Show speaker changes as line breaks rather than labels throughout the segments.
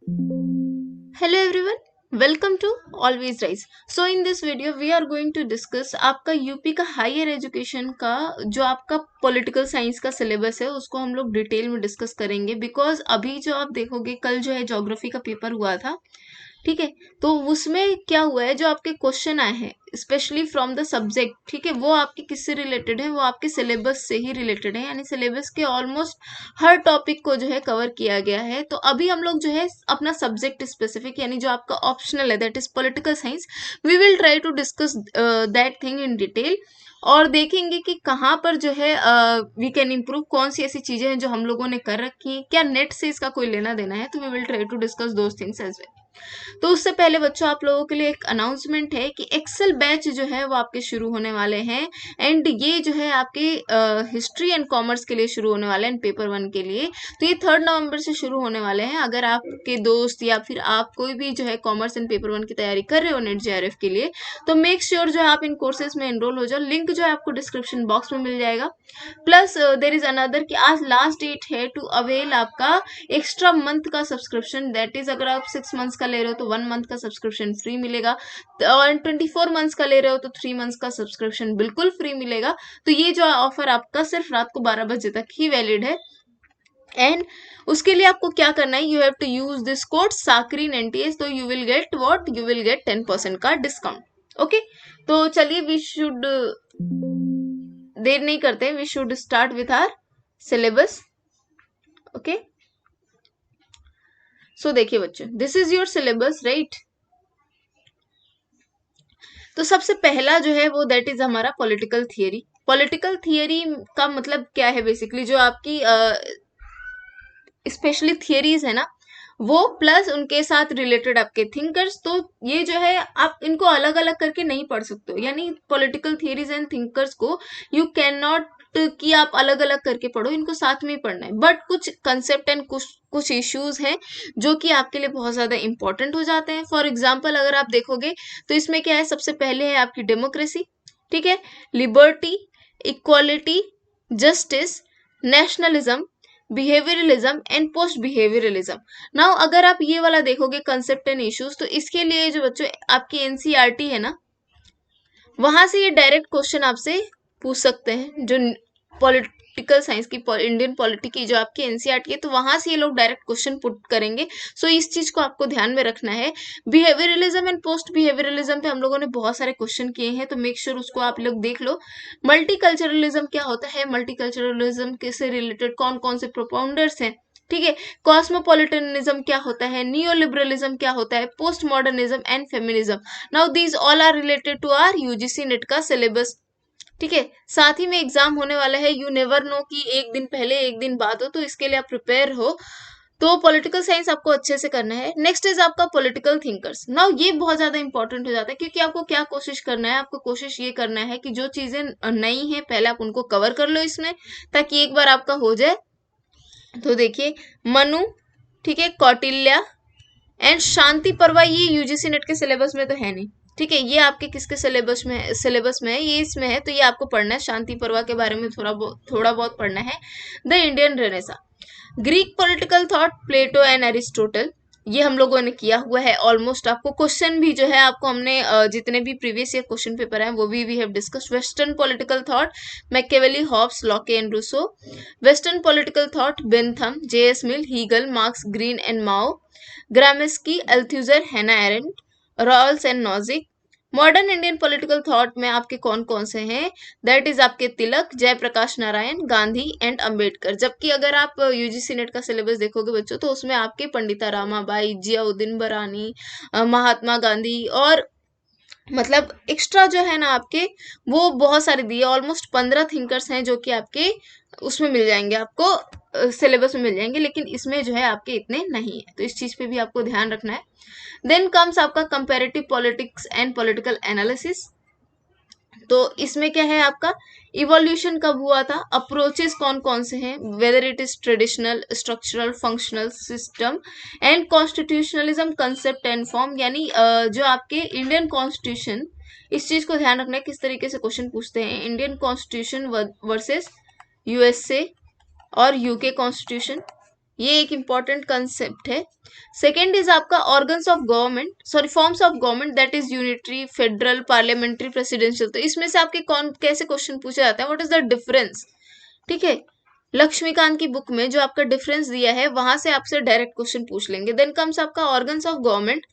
Hello everyone, welcome to Always Rise. So in this video we are going to discuss आपका UP का higher education का जो आपका political science का syllabus है उसको हम लोग डिटेल में डिस्कस करेंगे बिकॉज अभी जो आप देखोगे कल जो है ज्योग्राफी का पेपर हुआ था। ठीक है, तो उसमें क्या हुआ है जो आपके क्वेश्चन आए हैं स्पेशली फ्रॉम द सब्जेक्ट, ठीक है, वो आपके किससे रिलेटेड है, वो आपके सिलेबस से ही रिलेटेड है, यानी सिलेबस के ऑलमोस्ट हर टॉपिक को जो है कवर किया गया है। तो अभी हम लोग जो है अपना सब्जेक्ट स्पेसिफिक यानी जो आपका ऑप्शनल है that is political science, we will try to discuss that thing in detail और देखेंगे कि कहाँ पर जो है वी कैन इम्प्रूव, कौन सी ऐसी चीजें हैं जो हम लोगों ने कर रखी है, क्या नेट से इसका कोई लेना देना है, तो we will try to discuss those things as well. तो उससे पहले बच्चों आप लोगों के लिए एक अनाउंसमेंट है कि एक्सेल बैच जो है वो आपके शुरू होने वाले हैं एंड ये जो है आपके हिस्ट्री एंड कॉमर्स के लिए शुरू होने वाले हैं पेपर 1 के लिए। तो ये 3 नवंबर से शुरू होने वाले हैं। अगर आपके दोस्त या फिर आप कोई भी जो है कॉमर्स एंड पेपर 1 की तैयारी कर रहे हो नेट जेआरएफ के लिए तो मेक श्योर जो है आप इन कोर्सेज में एनरोल हो जाओ। लिंक जो है आपको डिस्क्रिप्शन बॉक्स में मिल जाएगा। प्लस देर इज अनदर कि आज लास्ट डेट है टू अवेल आपका एक्स्ट्रा मंथ का सब्सक्रिप्शन, दैट इज अगर आप 6 मंथ्स का ले रहे हो तो 1 मंथ का सब्सक्रिप्शन फ्री मिलेगा और 24 मंथ्स का ले रहे हो तो 3 मंथ्स का सब्सक्रिप्शन बिल्कुल फ्री मिलेगा। तो ये जो ऑफर आपका सिर्फ रात को 12 बजे तक ही वैलिड है एंड उसके लिए आपको क्या करना है, you have to use this code साकरीन एनटीएस, तो you will get what, you will get 10% का डिस्काउंट। ओके, तो चलिए वी शुड देर नहीं करते, we should start with our syllabus. Okay, so देखिए बच्चों, this is your syllabus right. तो सबसे पहला जो है वो दैट इज हमारा पॉलिटिकल थियरी। पॉलिटिकल थियरी का मतलब क्या है, बेसिकली जो आपकी स्पेशली थियरीज है ना वो प्लस उनके साथ रिलेटेड आपके थिंकर्स। तो ये जो है आप इनको अलग अलग करके नहीं पढ़ सकते हो, यानी पॉलिटिकल थियरीज एंड थिंकर्स को यू कैन नॉट कि आप अलग अलग करके पढ़ो, इनको साथ में ही पढ़ना है। बट कुछ कंसेप्ट एंड कुछ इश्यूज हैं जो कि आपके लिए बहुत ज्यादा इंपॉर्टेंट हो जाते हैं। फॉर एग्जाम्पल अगर आप देखोगे तो इसमें क्या है, सबसे पहले है आपकी डेमोक्रेसी, ठीक है, liberty, equality, justice, nationalism, behaviourism and post behaviourism. Now अगर आप ये वाला देखोगे कंसेप्ट एंड इश्यूज, तो इसके लिए जो बच्चों आपकी एनसीईआरटी है ना, वहां से ये डायरेक्ट क्वेश्चन आपसे पूछ सकते हैं। जो पॉलिटिकल साइंस की इंडियन पॉलिटी की जो आपकी एनसीईआरटी है, तो वहां से ये लोग डायरेक्ट क्वेश्चन पुट करेंगे। सो इस चीज को आपको ध्यान में रखना है। बिहेवियरलिज्म एंड पोस्ट बिहेवियरलिज्म पे हम लोगों ने बहुत सारे क्वेश्चन किए हैं, तो मेक श्योर उसको आप लोग देख लो। मल्टीकल्चरलिज्म क्या होता है, मल्टीकल्चरलिज्म से रिलेटेड कौन कौन से प्रोपाउंडर्स हैं, ठीक है, कॉस्मोपॉलिटनिज्म क्या होता है, नियोलिबरलिज्म क्या होता है, post modernism and feminism. Now these all are related to our UGC NET का सिलेबस, ठीक है। साथ ही में एग्जाम होने वाला है, यू नेवर नो कि एक दिन पहले एक दिन बाद हो, तो इसके लिए आप प्रिपेयर हो। तो पॉलिटिकल साइंस आपको अच्छे से करना है। नेक्स्ट इज आपका पॉलिटिकल थिंकर्स। नाउ ये बहुत ज्यादा इंपॉर्टेंट हो जाता है क्योंकि आपको क्या कोशिश करना है, आपको कोशिश ये करना है कि जो चीजें नई है पहले आप उनको कवर कर लो इसमें, ताकि एक बार आपका हो जाए। तो देखिए मनु, ठीक है, कौटिल्य एंड शांति पर्वा, ये यूजीसी नेट के सिलेबस में तो है नहीं, ठीक है, ये आपके किसके सिलेबस में है, ये इसमें है, तो ये आपको पढ़ना है। शांति पर्वा के बारे में थोड़ा बहुत पढ़ना है। The Indian renaissance, Greek political thought, Plato and Aristotle, ये हम लोगों ने किया हुआ है ऑलमोस्ट। आपको क्वेश्चन भी जो है आपको हमने जितने भी प्रीवियस ईयर क्वेश्चन पेपर हैं वो भी we have discussed. Western political thought, Machiavelli, Hobbes, Locke and Rousseau. Western political thought, Bentham, JS Mill, Hegel, Marx, Green and Mao. Gramsci, Althusser, Hannah Arendt, Rawls and Nozick. Modern Indian political thought में आपके कौन कौन से हैं, that is आपके Tilak, Jayaprakash Narayan, Gandhi and Ambedkar. जबकि अगर आप यूजीसी नेट का सिलेबस देखोगे बच्चों तो उसमें आपके पंडिता रामाबाई, जियाउद्दीन बरानी, महात्मा गांधी और मतलब एक्स्ट्रा जो है ना आपके वो बहुत सारे दिए, ऑलमोस्ट 15 थिंकर्स हैं जो कि आपके उसमें मिल जाएंगे, आपको सिलेबस में मिल जाएंगे, लेकिन इसमें जो है आपके इतने नहीं है, तो इस चीज पे भी आपको ध्यान रखना है। देन कम्स आपका comparative politics and political analysis. तो इसमें क्या है आपका, इवोल्यूशन कब हुआ था, अप्रोचेस कौन कौन से हैं, whether it is traditional, structural, functional system and constitutionalism, concept and form, यानी जो आपके इंडियन कॉन्स्टिट्यूशन, इस चीज को ध्यान रखना है किस तरीके से क्वेश्चन पूछते हैं। इंडियन कॉन्स्टिट्यूशन वर्सेस यूएसए और यूके कॉन्स्टिट्यूशन, ये एक इम्पॉर्टेंट कंसेप्ट है। सेकेंड इज आपका organs of government, sorry forms of government, that is unitary, federal, parliamentary, presidential. तो इसमें से आपके कौन कैसे क्वेश्चन पूछा जाता है, व्हाट इज द डिफरेंस, ठीक है। लक्ष्मीकांत की बुक में जो आपका डिफरेंस दिया है वहां से आपसे डायरेक्ट क्वेश्चन पूछ लेंगे। देन कम्स आपका organs of government,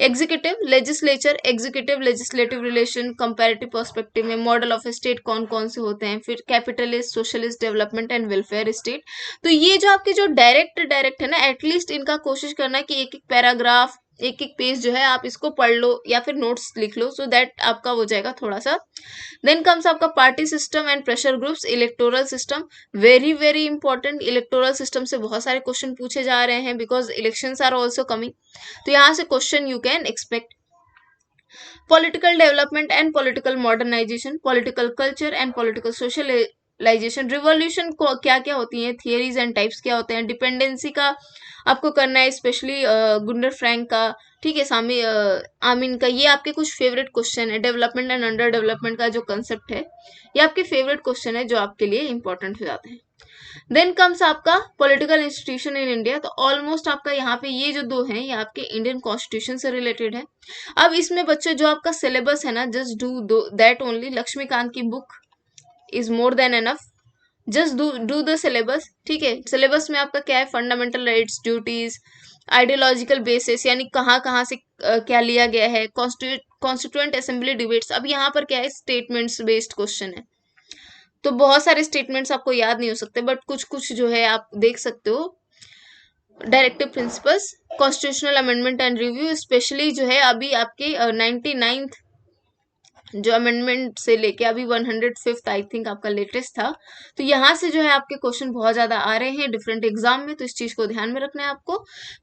executive, legislature, executive legislative relation, comparative perspective में मॉडल ऑफ स्टेट कौन कौन से होते हैं, फिर capitalist, socialist, development and welfare state. तो ये जो आपके जो डायरेक्ट है ना, एटलीस्ट इनका कोशिश करना कि एक एक पैराग्राफ, एक एक पेज जो है आप इसको पढ़ लो या फिर नोट्स लिख लो, सो दैट आपका हो जाएगा थोड़ा सा। देन कम्स आपका party system and pressure groups, electoral system, very very important. Electoral system से बहुत सारे क्वेश्चन पूछे जा रहे हैं because elections are also coming, तो यहाँ से question you can expect. Political development and political modernisation, political culture and political socialisation, revolution को क्या क्या होती हैं, थियरीज एंड टाइप्स क्या होते हैं, डिपेंडेंसी का आपको करना है, स्पेशली गुंडर फ्रैंक का, ठीक है, सामी आमीन का। ये आपके कुछ फेवरेट क्वेश्चन है। डेवलपमेंट एंड अंडर डेवलपमेंट का जो कंसेप्ट है, ये आपके फेवरेट क्वेश्चन है जो आपके लिए इंपॉर्टेंट हो जाते हैं। देन कम्स आपका पॉलिटिकल इंस्टीट्यूशन इन इंडिया, तो ऑलमोस्ट आपका यहाँ पे ये जो दो हैं ये आपके इंडियन कॉन्स्टिट्यूशन से रिलेटेड है। अब इसमें बच्चों जो आपका सिलेबस है ना, just do that only. Lakshmikanth की book is more than enough, just do the syllabus, ठीक है। सिलेबस में आपका क्या है, fundamental rights, duties, ideological basis, यानी कहाँ कहाँ से क्या लिया गया है, कॉन्स्टिट्यूएंट असेंबली डिबेट्स। अब यहाँ पर क्या है, स्टेटमेंट्स बेस्ड क्वेश्चन है, तो बहुत सारे स्टेटमेंट्स आपको याद नहीं हो सकते, बट कुछ कुछ जो है आप देख सकते हो। Directive principles, constitutional amendment and review, specially जो है अभी आपके 99th जो अमेंडमेंट से लेके अभी 105th आई थिंक आपका लेटेस्ट था, तो यहाँ से जो है आपके क्वेश्चन बहुत ज्यादा आ रहे हैं डिफरेंट एग्जाम में, तो इस चीज को ध्यान में रखना है आपको।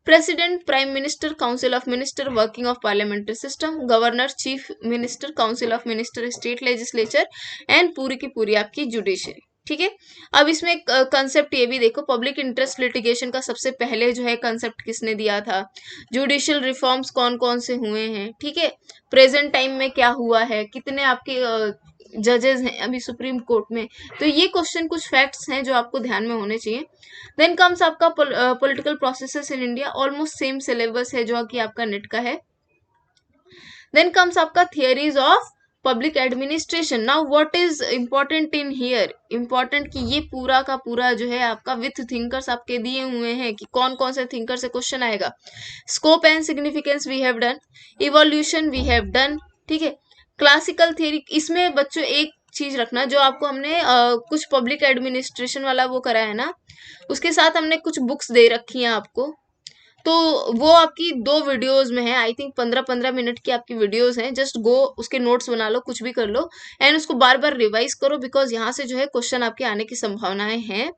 President, prime minister, council of minister, working of parliamentary system, governor, chief minister, council of minister, state legislature and पूरी की पूरी आपकी जुडिशरी, ठीक है। अब इसमें एक कंसेप्ट ये भी देखो, पब्लिक इंटरेस्ट लिटिगेशन का सबसे पहले जो है कंसेप्ट किसने दिया था, जुडिशियल रिफॉर्म्स कौन कौन से हुए हैं, ठीक है, प्रेजेंट टाइम में क्या हुआ है, कितने आपके जजेस हैं अभी सुप्रीम कोर्ट में। तो ये क्वेश्चन कुछ फैक्ट्स हैं जो आपको ध्यान में होने चाहिए। देन कम्स आपका political processes in India, almost same syllabus है जो कि आपका नेट का है। देन कम्स आपका theories of public administration. Now what is important in here, important कि ये पूरा का पूरा जो है आपका विथ थिंकर्स आपके दिए हुए हैं कि कौन कौन से थिंकर से क्वेश्चन आएगा। Scope and significance we have done, evolution we have done, ठीक है। क्लासिकल थियरी, इसमें बच्चों एक चीज रखना, जो आपको हमने कुछ पब्लिक एडमिनिस्ट्रेशन वाला वो करा है ना, उसके साथ हमने कुछ बुक्स दे रखी हैं आपको, तो वो आपकी 2 वीडियोस में है, आई थिंक 15-15 मिनट की आपकी वीडियोस हैं। जस्ट गो उसके नोट्स बना लो, कुछ भी कर लो एंड उसको बार बार रिवाइज करो, बिकॉज यहाँ से जो है क्वेश्चन आपके आने की संभावनाएं हैं।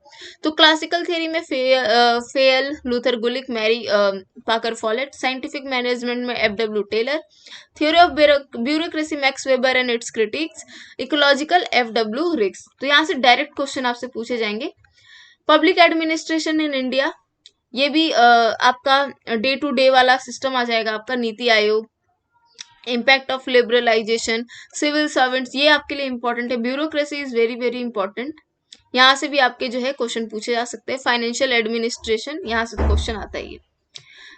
तो क्लासिकल थियरी में Fayol, Luther Gulick, Mary Parker Follett, scientific management में F W. Taylor, theory of bureaucracy Max Weber and its critics, ecological F W. Riggs. तो यहाँ से डायरेक्ट क्वेश्चन आपसे पूछे जाएंगे। पब्लिक एडमिनिस्ट्रेशन इन इंडिया, ये भी आपका डे टू डे वाला सिस्टम आ जाएगा आपका, NITI Aayog, impact of liberalisation, civil servants, ये आपके लिए इंपॉर्टेंट है। Bureaucracy is very very important, यहाँ से भी आपके जो है क्वेश्चन पूछे जा सकते हैं। फाइनेंशियल एडमिनिस्ट्रेशन, यहाँ से तो क्वेश्चन आता ही है।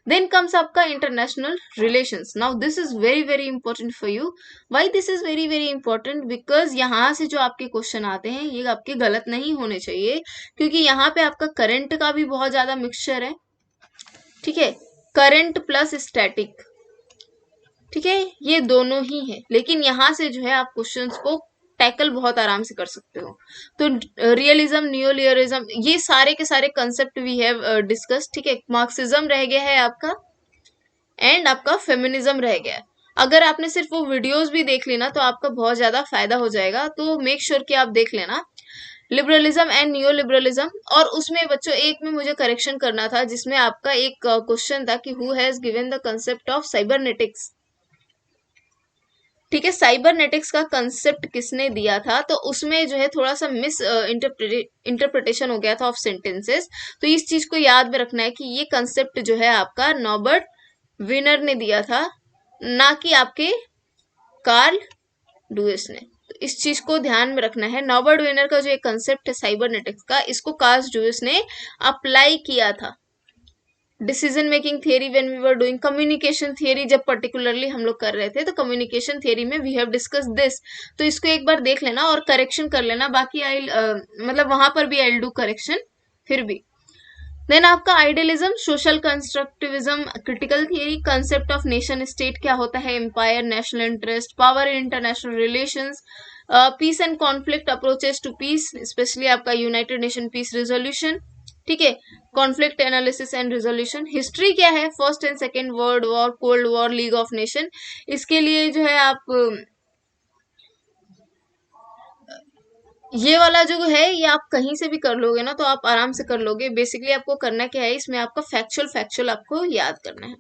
देन कम्स आपका international relations. Now this is very very important for you. Why this is very very important, because यहाँ से जो आपके क्वेश्चन आते हैं ये आपके गलत नहीं होने चाहिए, क्योंकि यहाँ पे आपका करंट का भी बहुत ज्यादा मिक्सचर है, ठीक है, करंट प्लस स्टैटिक, ठीक है, ये दोनों ही है। लेकिन यहाँ से जो है आप क्वेश्चंस को टैकल बहुत आराम से कर सकते हो। तो रियलिज्म, न्यूलियरिज्म, ये सारे के सारे कंसेप्ट वी हैव डिस्कस, ठीक है। मार्क्सिज्म रह गया है आपका एंड आपका फेमिनिज्म रह गया है। अगर आपने सिर्फ वो वीडियोस भी देख लेना तो आपका बहुत ज्यादा फायदा हो जाएगा, तो मेक श्योर कि आप देख लेना लिबरलिज्म एंड न्यू लिबरलिज्म। और उसमें बच्चों एक में मुझे करेक्शन करना था, जिसमें आपका एक क्वेश्चन था कि who has given the concept of cybernetics, ठीक है, साइबरनेटिक्स का कंसेप्ट किसने दिया था, तो उसमें जो है थोड़ा सा मिस इंटरप्रिटेशन हो गया था ऑफ सेंटेंसेस। तो इस चीज को याद में रखना है कि ये कंसेप्ट जो है आपका नॉबर्ट विनर ने दिया था, ना कि आपके कार्ल डुइस ने। तो इस चीज को ध्यान में रखना है। नॉबर्ट विनर का जो एक कंसेप्ट है साइबरनेटिक्स का, इसको कार्ल डुइस ने अप्लाई किया था, decision making theory when we were doing communication theory, जब पर्टिकुलरली हम लोग कर रहे थे तो कम्युनिकेशन थियरी में वी हैव डिस्कस दिस। तो इसको एक बार देख लेना और करेक्शन कर लेना, बाकी आई मतलब वहां पर भी आई डू करेक्शन फिर भी। देन आपका idealism, social constructivism, critical theory, concept of nation state क्या होता है, empire, national interest, power in international relations, peace and conflict, approaches to peace, specially आपका यूनाइटेड नेशन पीस रेजोल्यूशन, ठीक है, conflict analysis and resolution. History क्या है, first and second world war, cold war, league of nation. इसके लिए जो है आप ये वाला जो है ये आप कहीं से भी कर लोगे ना तो आप आराम से कर लोगे। बेसिकली आपको करना क्या है, इसमें आपका फैक्चुअल आपको याद करना है।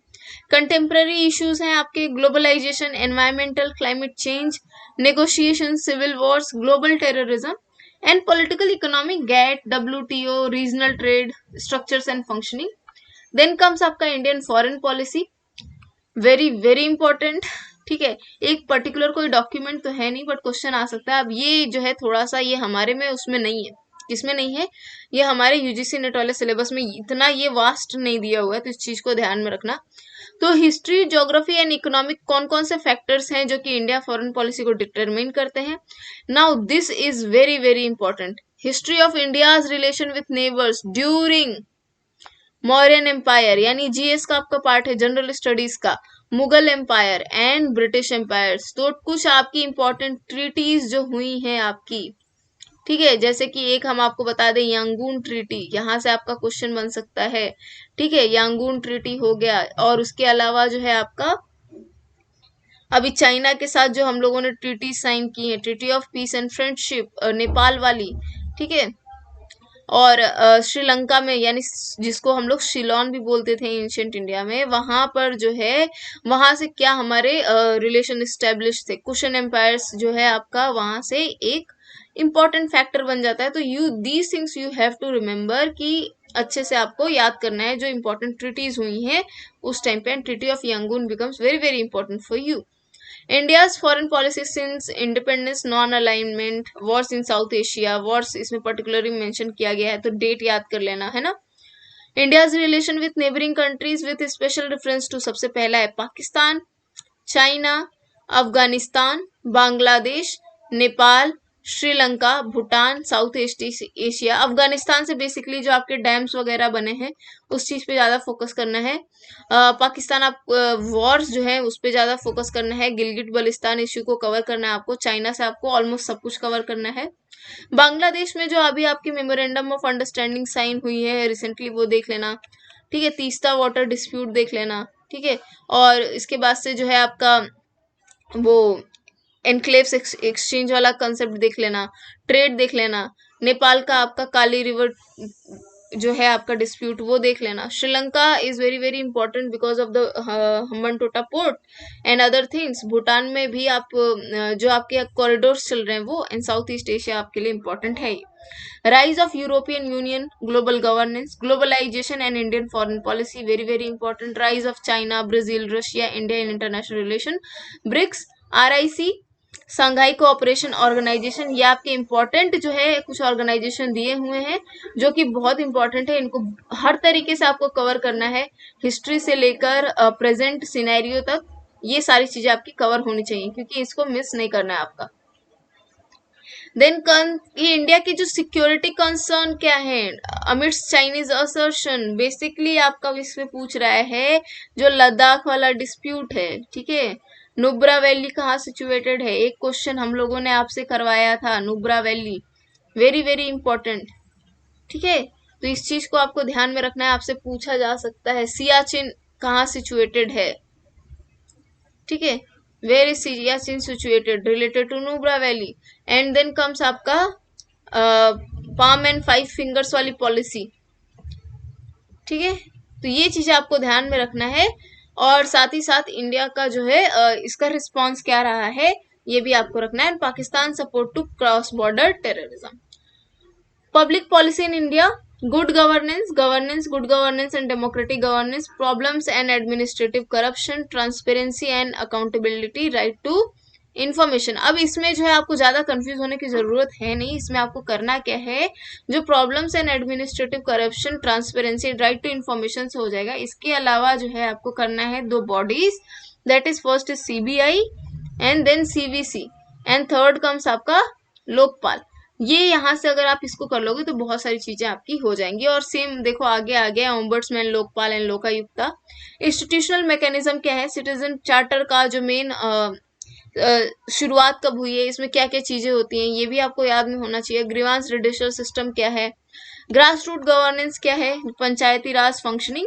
कंटेम्प्रेरी इश्यूज हैं आपके, globalisation, environmental, climate change, negotiation, civil wars, global terrorism and political economic, GATT, WTO, regional trade structures and functioning. Then comes आपका Indian foreign policy, very very important, ठीक है। एक पर्टिकुलर कोई डॉक्यूमेंट तो है नहीं बट क्वेश्चन आ सकता है। अब ये जो है थोड़ा सा ये हमारे में उसमें नहीं है, किसमें नहीं है, ये हमारे यूजीसी नेट वाले सिलेबस में इतना ये वास्ट नहीं दिया हुआ है, तो इस चीज को ध्यान में रखना। तो हिस्ट्री, ज्योग्राफी एंड इकोनॉमिक कौन कौन से फैक्टर्स हैं जो कि इंडिया फॉरेन पॉलिसी को डिटरमिन करते हैं। Now this is very very important. History of India's relation with neighbours during Mauryan empire, यानी जीएस का आपका पार्ट है, जनरल स्टडीज का, Mughal empire and British empire. तो कुछ आपकी इंपॉर्टेंट ट्रीटीज जो हुई हैं आपकी, ठीक है, जैसे कि एक हम आपको बता दें यांगून ट्रीटी, यहाँ से आपका क्वेश्चन बन सकता है, ठीक है, यांगून ट्रीटी हो गया। और उसके अलावा जो है आपका अभी चाइना के साथ जो हम लोगों ने ट्रीटी साइन की है, treaty of peace and friendship, Nepal वाली, ठीक है। और श्रीलंका में, यानी जिसको हम लोग शिलोन भी बोलते थे एंशियंट इंडिया में, वहां पर जो है वहां से क्या हमारे रिलेशन स्टेब्लिश थे। कुशन एम्पायर्स जो है आपका वहां से एक इम्पॉर्टेंट फैक्टर बन जाता है। तो you these things you have to remember कि अच्छे से आपको याद करना है जो इम्पोर्टेंट ट्रीटीज हुई हैं उस टाइम पे। And treaty of Yangon becomes very very important for you. India's foreign policy since independence, non alignment, Wars in south Asia, Wars इसमें पर्टिकुलरली मेंशन किया गया है तो डेट याद कर लेना है ना। India's relation with neighbouring countries with special reference to, सबसे पहला है Pakistan, China, Afghanistan, Bangladesh, Nepal, Sri Lanka, Bhutan, south east Asia. Afghanistan से बेसिकली जो आपके डैम्स वगैरह बने हैं उस चीज पे ज्यादा फोकस करना है। पाकिस्तान आप वॉर्स जो है उस पे ज्यादा फोकस करना है। गिलगिट बलिस्तान इश्यू को कवर करना है आपको। चाइना से आपको ऑलमोस्ट सब कुछ कवर करना है। बांग्लादेश में जो अभी आपकी मेमोरेंडम ऑफ अंडरस्टैंडिंग साइन हुई है रिसेंटली वो देख लेना, ठीक है। तीस्ता वाटर डिस्प्यूट देख लेना, ठीक है। और इसके बाद से जो है आपका वो एनक्लेव्स एक्सचेंज वाला कंसेप्ट देख लेना, ट्रेड देख लेना। नेपाल का आपका काली रिवर जो है आपका डिस्प्यूट वो देख लेना। Sri Lanka is very very important because of the Hambantota port and other things. Bhutan में भी आप जो आपके कॉरिडोर्स चल रहे हैं वो, एंड साउथ ईस्ट एशिया आपके लिए इंपॉर्टेंट है। Rise of European union, global governance, globalisation and Indian foreign policy, very very important. Rise of China, Brazil, Russia, India in international relation, BRICS, RIC, Shanghai cooperation organisation. ये आपके important जो है कुछ organisation दिए हुए हैं जो कि बहुत इंपॉर्टेंट है, इनको हर तरीके से आपको कवर करना है, हिस्ट्री से लेकर प्रेजेंट सिनेरियो तक। ये सारी चीजें आपकी कवर होनी चाहिए क्योंकि इसको मिस नहीं करना है आपका। देन ये इंडिया की जो सिक्योरिटी कंसर्न क्या है अमिड्स चाइनीज असर्शन, बेसिकली आपका इसमें पूछ रहा है जो लद्दाख वाला डिस्प्यूट है, ठीक है। नुब्रा वैली कहाँ सिचुएटेड है, एक क्वेश्चन हम लोगों ने आपसे करवाया था, Nubra valley, very very important, ठीक है। तो इस चीज को आपको ध्यान में रखना है, आपसे पूछा जा सकता है। सियाचिन कहाँ सिचुएटेड है, ठीक है, where is Siachen situated, related to Nubra valley. And then comes आपका पाम एंड 5 फिंगर्स वाली पॉलिसी, ठीक है। तो ये चीजें आपको ध्यान में रखना है और साथ ही साथ इंडिया का जो है इसका रिस्पॉन्स क्या रहा है ये भी आपको रखना है। Pakistan support to cross border terrorism. Public policy in India, good governance, good governance and democratic governance, problems and administrative corruption, transparency and accountability, right to information. अब इसमें जो है आपको ज्यादा कंफ्यूज होने की जरूरत है नहीं, इसमें आपको करना क्या है, जो problems and administrative corruption, transparency, right to information से हो जाएगा। इसके अलावा जो है आपको करना है 2 bodies, that is first is CBI and then CVC and third comes आपका लोकपाल। ये यहाँ से अगर आप इसको कर लोगे तो बहुत सारी चीजें आपकी हो जाएंगी। और सेम देखो आगे आ गया ombudsman, Lokpal and Lokayukta. Institutional mechanism क्या है, सिटीजन चार्टर का जो मेन शुरुआत कब हुई है, इसमें क्या क्या चीजें होती हैं, ये भी आपको याद में होना चाहिए। ग्रीवांस रिड्यूसल सिस्टम क्या है, ग्रास रूट गवर्नेंस क्या है, पंचायती राज फंक्शनिंग,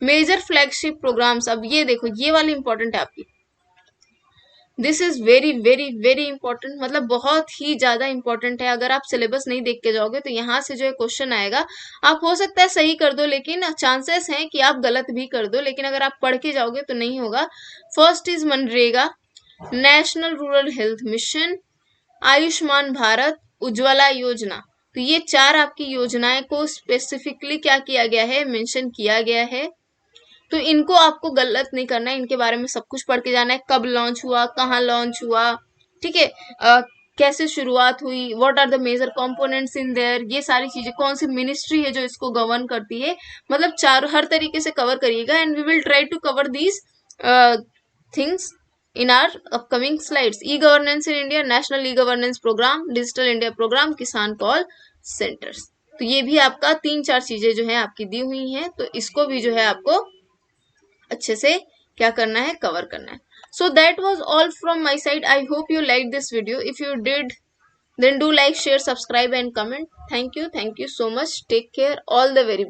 मेजर फ्लैगशिप प्रोग्राम्स। अब ये देखो ये वाली इंपॉर्टेंट है आपकी, this is very very very important, मतलब बहुत ही ज्यादा इंपॉर्टेंट है। अगर आप सिलेबस नहीं देख के जाओगे तो यहाँ से जो है क्वेश्चन आएगा, आप हो सकता है सही कर दो लेकिन चांसेस हैं कि आप गलत भी कर दो, लेकिन अगर आप पढ़ के जाओगे तो नहीं होगा। First is MNREGA, national rural health mission, Ayushman Bharat, Ujjwala योजना। तो ये 4 आपकी योजनाएं को स्पेसिफिकली क्या किया गया है, मेंशन किया गया है। तो इनको आपको गलत नहीं करना है, इनके बारे में सब कुछ पढ़ के जाना है, कब लॉन्च हुआ, कहाँ लॉन्च हुआ, ठीक है, कैसे शुरुआत हुई, what are the major components in there, ये सारी चीजें, कौन सी मिनिस्ट्री है जो इसको गवर्न करती है, मतलब हर तरीके से कवर करिएगा। And we will try to cover these things in our upcoming slides. E governance in India, national e governance programme, digital India programme, Kisan call centres. तो ये भी आपका 3-4 चीजें जो है आपकी दी हुई हैं, तो इसको भी जो है आपको अच्छे से क्या करना है, कवर करना है। So that was all from my side. I hope you liked this video. If you did, then do like, share, subscribe and comment. Thank you so much. Take care. All the very best.